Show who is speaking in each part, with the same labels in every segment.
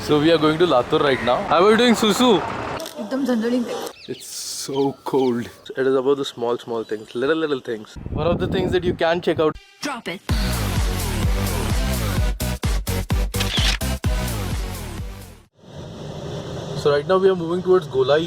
Speaker 1: So we are going to Latur right now. How are you doing, Susu?
Speaker 2: एकदम झंझोलिंग है.
Speaker 1: It's so cold. It is about the small things, little things. One of the things that you can check out.
Speaker 2: Drop it.
Speaker 1: So right now we are moving towards Golai.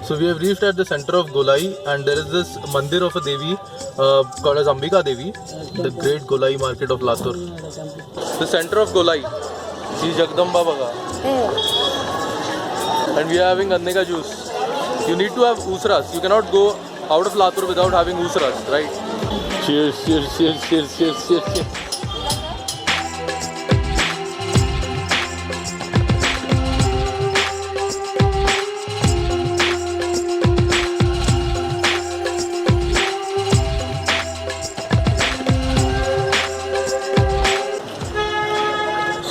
Speaker 1: So we have reached at the center of Golai, and there is this mandir of a Devi called as Ambika Devi, the great Golai market of Latur. The center of Golai is Jagdamba Baga. And we are having ganne ka juice. You need to have usras. You cannot go out of Latur without having usras, right? Cheers, cheers, cheers, cheers, cheers, cheers, cheers.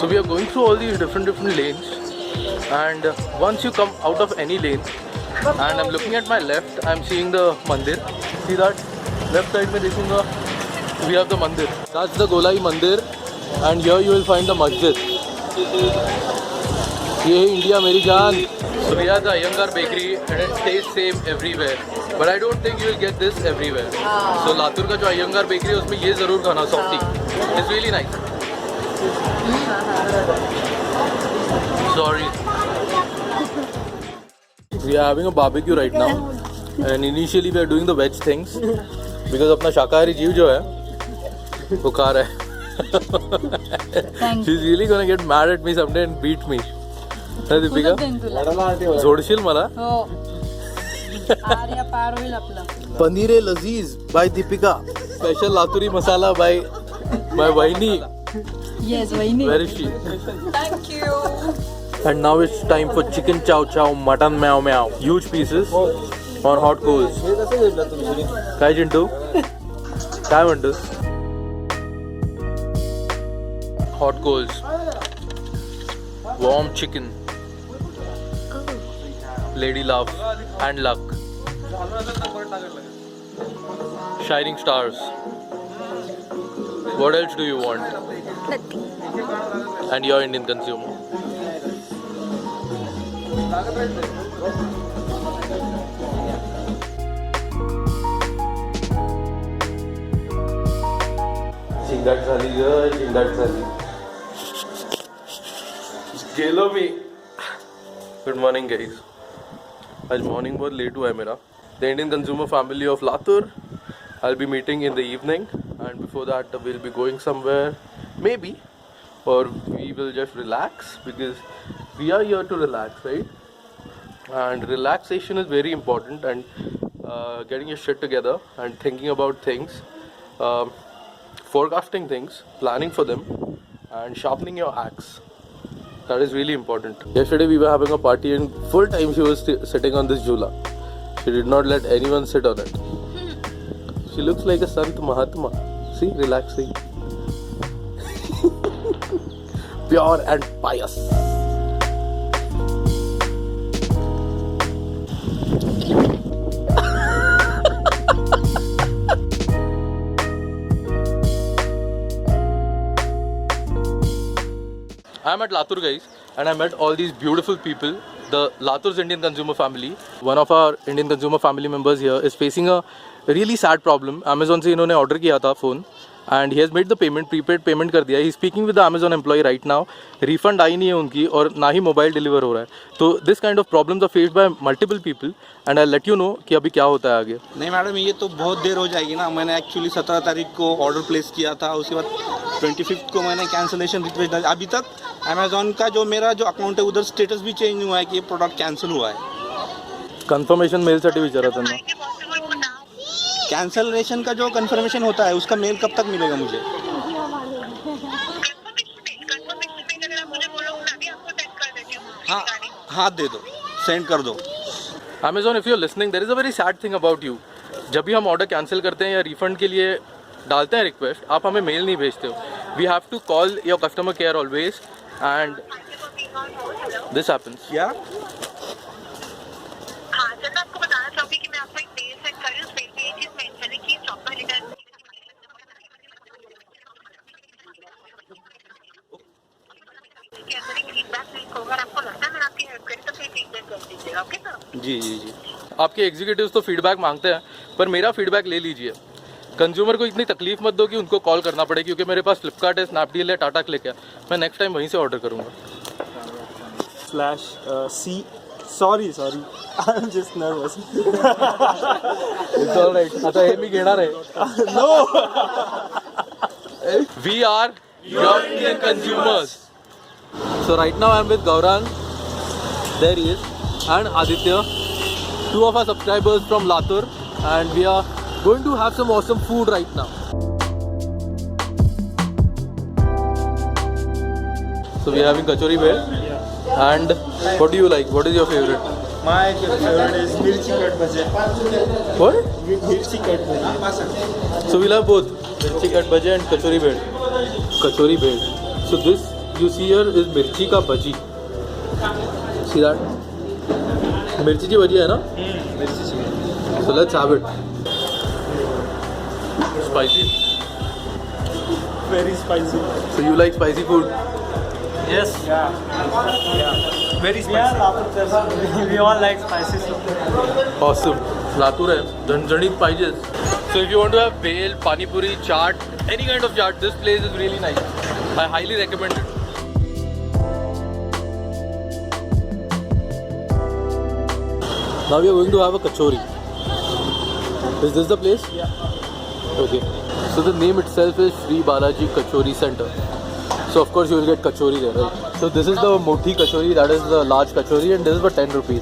Speaker 1: So we are going through all these different lanes, and once you come out of any lane, and I'm looking at my left, I'm seeing the mandir. See that? Left side mein dekhunga, we have the mandir. That's the Golai mandir, and here you will find the masjid. Ye hai India meri jaan. So we have the Iyengar bakery, and it tastes same everywhere. But I don't think you will get this everywhere. So Latur ka jo Iyengar bakery hai, usme ye zarur khana, softy. It's really nice. Sorry. We are having a barbecue right now, and initially we are doing the veg things because अपना शाकाहारी जीव जो है वो खा रहा है. She's really gonna get mad at me someday and beat me. है दीपिका? जोडशील मला?
Speaker 2: हो. आर्या पार होईल आपला.
Speaker 1: पनीर लजीज by Deepika. Special Laturi masala by Vaini.
Speaker 2: Yes, वहिनी.
Speaker 1: Where is she?
Speaker 2: Thank you.
Speaker 1: And now it's time for chicken chow chow, mutton meow meow. Huge pieces on hot coals. काय चिंटू? काय म्हणतोस? Hot coals. Warm chicken. Lady love and luck. Shining stars. What else do you want? And you're Indian consumer. चिंगाट झाली ग, चिंगाट झाली. गेलो मी. Good morning guys. आज मॉर्निंग बहुत लेट हुआ है मेरा. The Indian consumer family of Latur. I'll be meeting in the evening, and before that we'll be going somewhere, maybe, or we will just relax because we are here to relax, right? And relaxation is very important, and getting your shit together and thinking about things, forecasting things, planning for them, and sharpening your axe. That is really important. Yesterday we were having a party, and full time she was sitting on this jhula. She did not let anyone sit on it. She looks like a Sant Mahatma. See, relaxing. Pure and pious. I'm at Latur, guys, and I met all these beautiful people. The Latur's Indian consumer family. One of our Indian consumer family members here is facing a really sad problem. Amazon से इन्होंने order किया था phone, and he has made the payment, prepaid payment कर दिया. He is speaking with the Amazon employee right now. Refund आई नहीं है उनकी, और ना ही मोबाइल डिलीवर हो रहा है. तो this kind of problems are faced by multiple people, and I'll let you know कि अभी क्या होता है आगे.
Speaker 3: नहीं मैडम, ये तो बहुत देर हो जाएगी ना. मैंने एक्चुअली 17 तारीख को ऑर्डर प्लेस किया था, उसके बाद 25 को मैंने कैंसिलेशन रिक्वेस्ट डाली. अभी तक अमेजोन का जो मेरा जो अकाउंट है उधर स्टेटस भी चेंज हुआ है कि ये प्रोडक्ट कैंसिल हुआ है.
Speaker 1: कन्फर्मेशन मेलसाठी विचारा त्यांना.
Speaker 3: कैंसलेशन का जो कंफर्मेशन होता है उसका मेल कब तक मिलेगा मुझे? हाँ हाँ, दे दो, सेंड कर दो.
Speaker 1: Amazon, if you're listening, there is a very sad thing about you. जब भी हम ऑर्डर कैंसिल करते हैं या रिफंड के लिए डालते हैं रिक्वेस्ट, आप हमें मेल नहीं भेजते हो. We have to call your customer care always, and this happens.
Speaker 3: क्या?
Speaker 4: हाँ सर, मैं आपको बताना चाहूँगी कि मैं आपको एक मेल सेंड कर रही हूँ. उस मेल पे ये चीज़
Speaker 3: जी जी जी।
Speaker 1: आपके एग्जीक्यूटिव्स तो फीडबैक मांगते हैं, पर मेरा फीडबैक ले लीजिए। कंज्यूमर को इतनी तकलीफ मत दो कि उनको कॉल करना पड़े, क्योंकि मेरे पास फ्लिपकार्ट है, स्नैपडील है, टाटा क्लिक है। मैं नेक्स्ट टाइम वहीं से ऑर्डर करूँगा।
Speaker 4: /C. Sorry. I'm just nervous.
Speaker 1: It's all right. आता हे मी घेणार आहे.
Speaker 4: No.
Speaker 1: We are your Indian consumers. So right now I'm with Gaurang. There he is, and Aditya, two of our subscribers from Latur, and we are going to have some awesome food right now. So we are having kachori bhel. And what do you like? What is your favorite?
Speaker 4: My favorite is mirchi cut bhaji.
Speaker 1: What?
Speaker 4: Mirchi cut bhaji.
Speaker 1: So we'll have both mirchi cut bhaji and kachori bhel. Kachori bhel. So this you see here is mirchi ka bhaji. See that? Mirchi ki bhaji hai na?
Speaker 4: Mirchi chicken.
Speaker 1: So let's have it. Spicy.
Speaker 4: Very spicy.
Speaker 1: So you like spicy food?
Speaker 4: Yes. Yeah. Very spicy. We all like spicy stuff.
Speaker 1: Awesome. Latur hai. Janjanit pahijes. So if you want to have bhel, pani puri, chaat, any kind of chaat, this place is really nice. I highly recommend it. Now we are going to have a kachori. Is this the place?
Speaker 4: Yeah.
Speaker 1: Okay. So the name itself is Sri Balaji Kachori Center. So of course you will get kachori there, right? So this is the moti kachori, that is the large kachori, and this is for 10 rupees.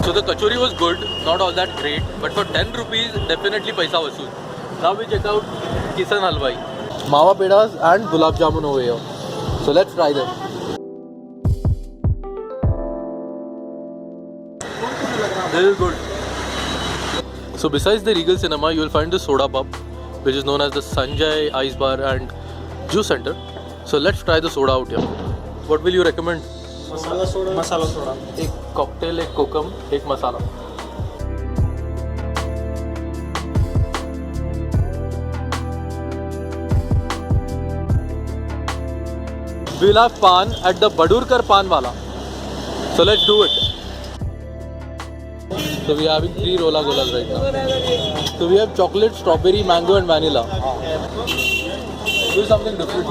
Speaker 1: So the kachori was good, not all that great, but for 10 rupees definitely paisa vasool. Now we check out Kisan Halwai, Mawa Pedas and Gulab Jamun over here. So let's try them. This is good. So besides the Regal Cinema, you will find the soda pub, which is known as the Sanjay Ice Bar and Juice Center. So let's try the soda out here. What will you recommend?
Speaker 4: Masala soda.
Speaker 1: एक cocktail, एक कोकम, एक मसाला. We'll have pan at the Badurkar Pan Wala. So let's do it. So we are having 3 Rola Golas right now. So we have chocolate, strawberry, mango and vanilla. Do something different.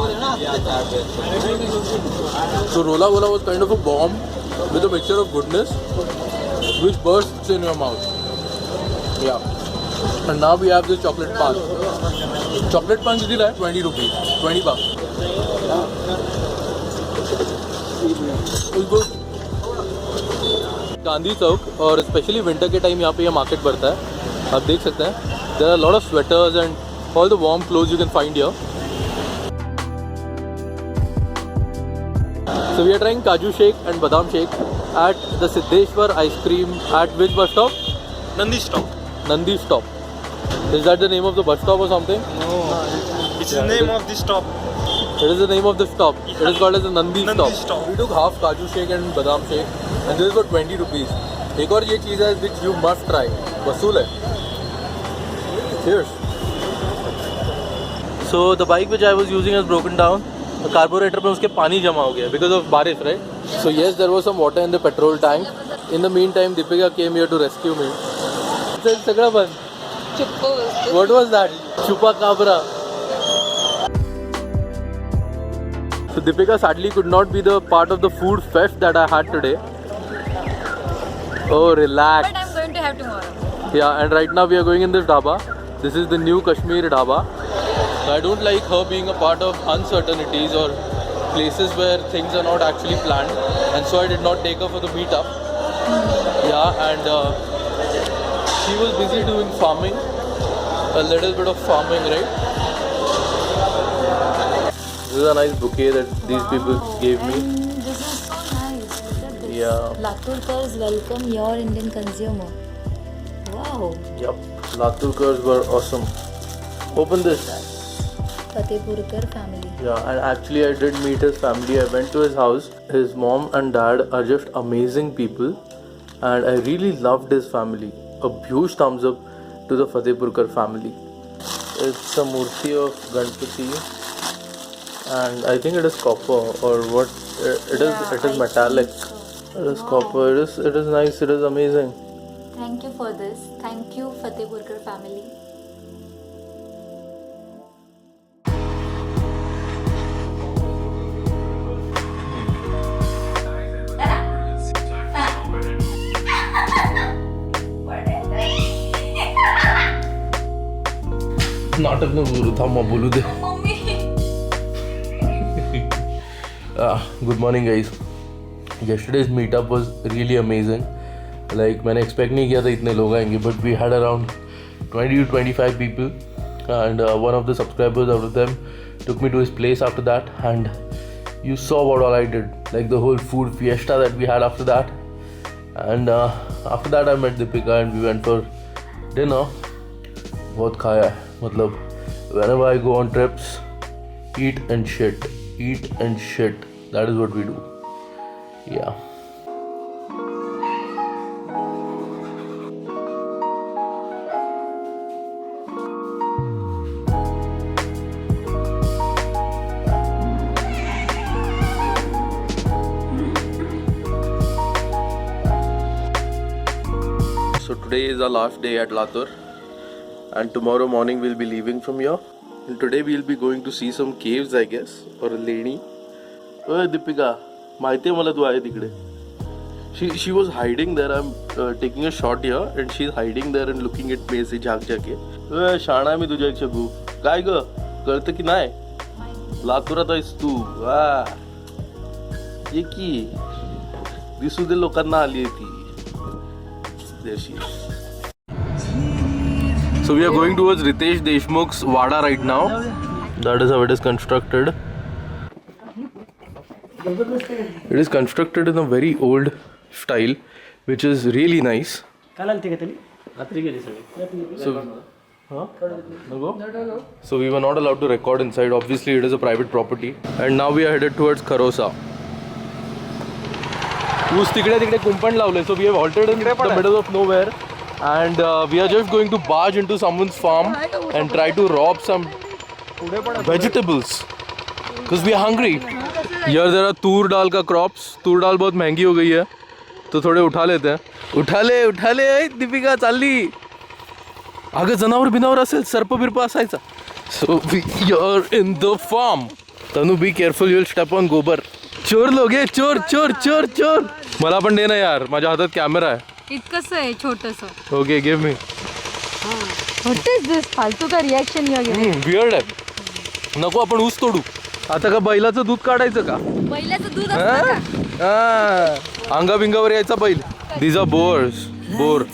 Speaker 1: So Rola Gola was kind of a bomb with a mixture of goodness which bursts in your mouth. Yeah. And now we have this chocolate pan. Chocolate pan is like 20 rupees. 20 bucks. It's good. Gandhi चौक और specially winter के time यहाँ पे ये market बढ़ता है, आप देख सकते हैं. There are lot of sweaters and all the warm clothes you can find here. So we are trying kaju shake and badam shake at the Siddheshwar ice cream at which bus stop?
Speaker 3: Nandi stop.
Speaker 1: Nandi stop. Is that the name of the bus stop or something?
Speaker 3: No. It's the name of the stop.
Speaker 1: It is the name of the stop. It is called as the Nandi
Speaker 3: stop.
Speaker 1: We took half kaju shake and badam shake, and this is for 20 rupees. एक और ये चीज़ है which you must try. वसूल है. Cheers. So the bike which I was using has broken down. The carburetor पे उसके पानी जमा हो गया because of बारिश, right? So yes, there was some water in the petrol tank. In the meantime, Deepika came here to rescue me. सगळं बंद. What was that? Chupacabra. So Deepika sadly could not be the part of the food fest that I had today. Oh, relax.
Speaker 2: But I'm going to have tomorrow.
Speaker 1: Yeah, and right now we are going in this dhaba. This is the new Kashmir dhaba. So I don't like her being a part of uncertainties or places where things are not actually planned, and so I did not take her for the meetup. Yeah, and she was busy doing farming, a little bit of farming, right? This is a nice bouquet that these people gave me.
Speaker 5: And this is so nice. Look at this.
Speaker 1: Yeah.
Speaker 5: Laturkars welcome your Indian consumer. Wow.
Speaker 1: Yup, Laturkars were awesome. Open this.
Speaker 5: Fatehpurkar family.
Speaker 1: Yeah, and actually I did meet his family. I went to his house. His mom and dad are just amazing people, and I really loved his family. A huge thumbs up to the Fatehpurkar family. It's a murti of Ganpati, and I think it is copper or what? It is metallic. It is copper. It is nice. It is amazing.
Speaker 5: Thank you for this. Thank you, Fatehpurkar family.
Speaker 1: नाटक न करू थांबा बोलू दे. Good morning guys. Yesterday's meetup was really amazing. Like मैंने expect नहीं किया था इतने लोग आएंगे, but we had around 20 to 25 people, and one of the subscribers out of them took me to his place after that, and you saw what all I did, like the whole food fiesta that we had after that. And after that I met Deepika and we went for dinner. बहुत खाया है, मतलब whenever I go on trips, eat and shit, that is what we do. Yeah. So today is our last day at Latur, and tomorrow morning we'll be leaving from here. And today we'll be going to see some caves, I guess, or a lady. Oh, Deepika, माहिती आहे मला तू आहे तिकडे. She was hiding there. I'm taking a shot here, and she's hiding there and looking at me अशी झाक झाके. शाणा मी तुझ्यापेक्षा गु. काय ग? कळतं की नाही? लातूरात आहेस तू. ये की दिसू दे लोकांना आली आहे ती. There she is. So we are going towards Ritesh Deshmukh's Wada right now. That is how it is constructed. It is constructed in a very old style, which is really nice. So we were not allowed to record inside. Obviously, it is a private property. And now we are headed towards Kharosa. ऊस तिकडे कुंपण लावले. So we have halted in the middle of nowhere, and we are just going to barge into someone's farm and try to rob some vegetables because we are hungry. Here there are तूर दाल का crops. तूर दाल बहुत महंगी हो गई है, तो थोड़े उठा लेते हैं. उठा ले दीपिका चालली. अगं जनावर बिनावर असेल, सर्प बिरप असायचा. So we are in the farm. Tanu be careful, you'll step on गोबर. चोर लोग आहे, चोर. मला पण दे ना यार, माझ्या हातात कॅमेरा आहे.
Speaker 2: इतकंच आहे छोटस.
Speaker 1: Okay give me.
Speaker 2: What is this फालतू का reaction you are giving?
Speaker 1: Weird आहे. नको आपण ऊस तोडू. आता का बैलाचं दूध काढायचं का?
Speaker 2: बैलाचं दूध असतं का?
Speaker 1: अंगाबिंगावर यायचा बैल. These are boars. Bore.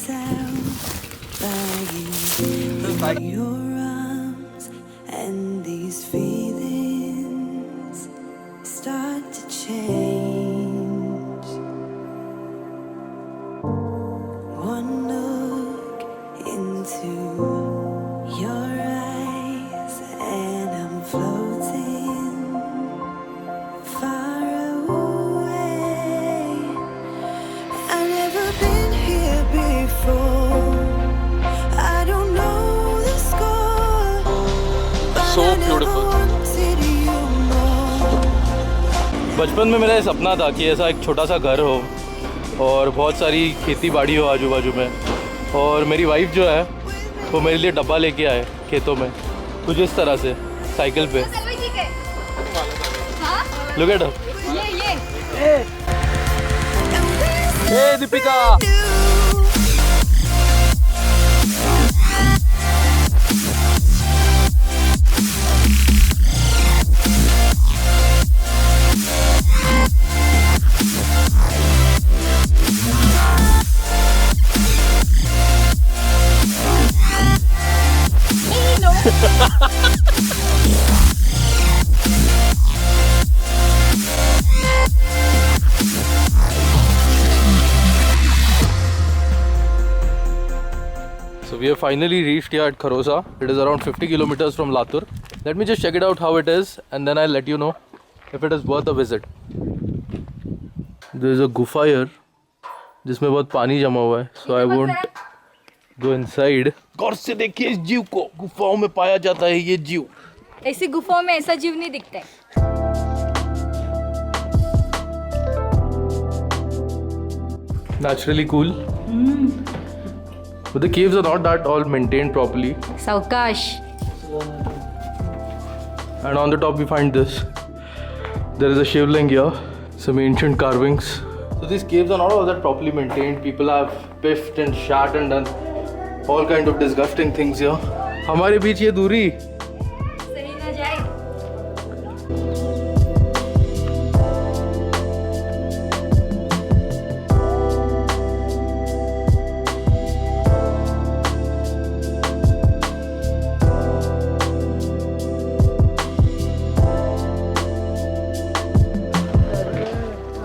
Speaker 6: Your arms and these feelings start to change. One look into your eyes and I'm floating far away. I've never been here before. I don't know the score, but
Speaker 1: So
Speaker 6: I never
Speaker 1: beautiful.
Speaker 6: wanted you more.
Speaker 1: बचपन में मेरा ये सपना था कि ऐसा एक छोटा सा घर हो और बहुत सारी खेती बाड़ी हो आजू बाजू में, और मेरी वाइफ जो है वो मेरे लिए डब्बा लेके आए खेतों में कुछ इस तरह से साइकिल पे. Look at her. Hey Deepika. So we have finally reached here at Kharosa. It is around 50 kilometers from Latur. Let me just check it out how it is, and then I'll let you know if it is worth a visit. There is a gufa here जिसमें बहुत पानी जमा हुआ है, so I won't go inside. गौर से देखिए इस जीव को, गुफाओं में पाया जाता है ये जीव.
Speaker 2: ऐसी गुफाओं में ऐसा जीव नहीं दिखता है.
Speaker 1: naturally cool. But the caves are not that all maintained properly.
Speaker 5: Saukash.
Speaker 1: And on the top we find this. There is a shivling here, some ancient carvings. So these caves are not all that properly maintained. People have piffed and shat and done all kind of disgusting things here. हमारे बीच ये दूरी.
Speaker 5: सही ना जाए.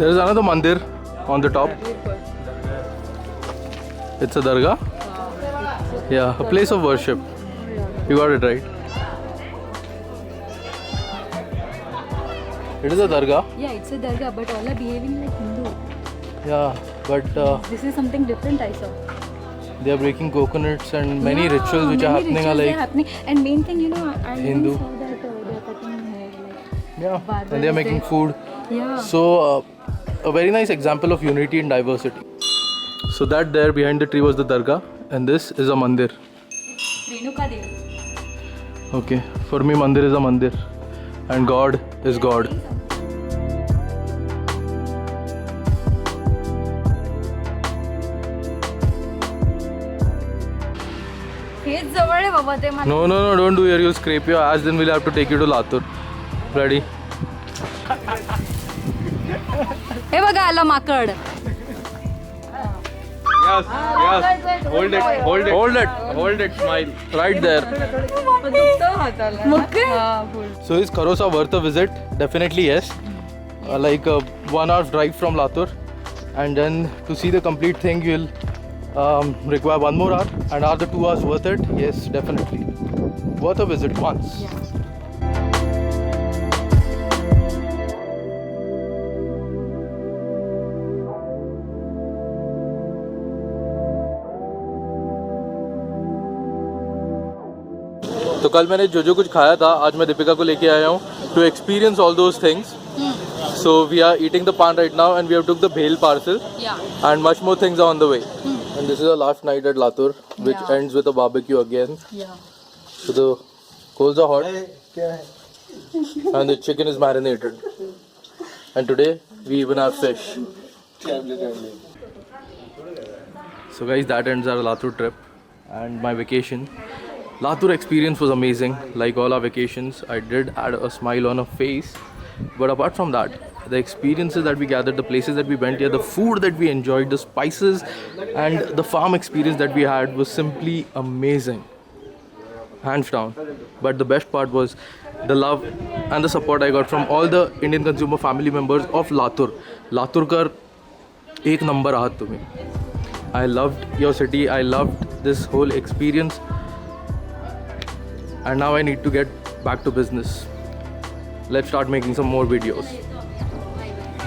Speaker 1: There is another mandir on the top. It's a dargah. Yeah, a place of worship. You got it right. It is a dargah.
Speaker 5: Yeah, it's a dargah, but all are behaving like Hindu.
Speaker 1: Yeah, but
Speaker 5: This is something different I saw.
Speaker 1: they are breaking coconuts and many rituals which are happening are like
Speaker 5: happening. And main thing, you know, I
Speaker 1: Hindu.
Speaker 5: even saw that they are cutting hair. Like,
Speaker 1: yeah,
Speaker 5: barber
Speaker 1: and they are
Speaker 5: is
Speaker 1: making
Speaker 5: there.
Speaker 1: food.
Speaker 5: Yeah.
Speaker 1: So a very nice example of unity and diversity. So that there behind the tree was the dargah, and this is a mandir.
Speaker 5: Renuka Devi.
Speaker 1: Okay, for me mandir is a mandir, and God is God.
Speaker 5: हेच जवळ आहे बाबा ते मला.
Speaker 1: No, don't do here. You'll scrape your ass. Then we'll have to take you to Latur. Ready?
Speaker 5: हे बघा आला माकड.
Speaker 1: Yes. Hold it. Smile. Right there.
Speaker 5: मग काय?
Speaker 1: So is Kharosa worth a visit? Definitely yes. Like a 1 hour drive from Latur, and then to see the complete thing you'll require 1 more hour. And are the 2 hours worth it? Yes, definitely. Worth a visit once. तो कल मैंने जो कुछ खाया था आज मैं दीपिका को लेके आया हूँ to experience all those things. So we are eating the pan right now, and we have took the bhel parcel.
Speaker 5: Yeah.
Speaker 1: And much more things are on the way. And this is our last night at Latur, which ends with a barbecue again.
Speaker 5: Yeah.
Speaker 1: So the coals are hot, and the chicken is marinated. And today we even have fish. So guys, that ends our Latur trip and my vacation. Latur experience was amazing. Like all our vacations, I did add a smile on a face. But apart from that, the experiences that we gathered, the places that we went here, the food that we enjoyed, the spices and the farm experience that we had was simply amazing. Hands down. But the best part was the love and the support I got from all the Indian consumer family members of Latur. Laturkar, ek number ahat tumhe. I loved your city. I loved this whole experience. And now I need to get back to business. Let's start making some more videos.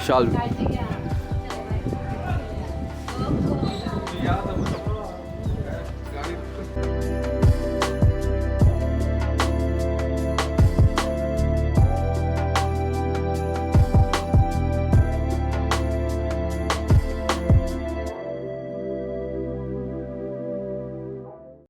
Speaker 1: Shall we?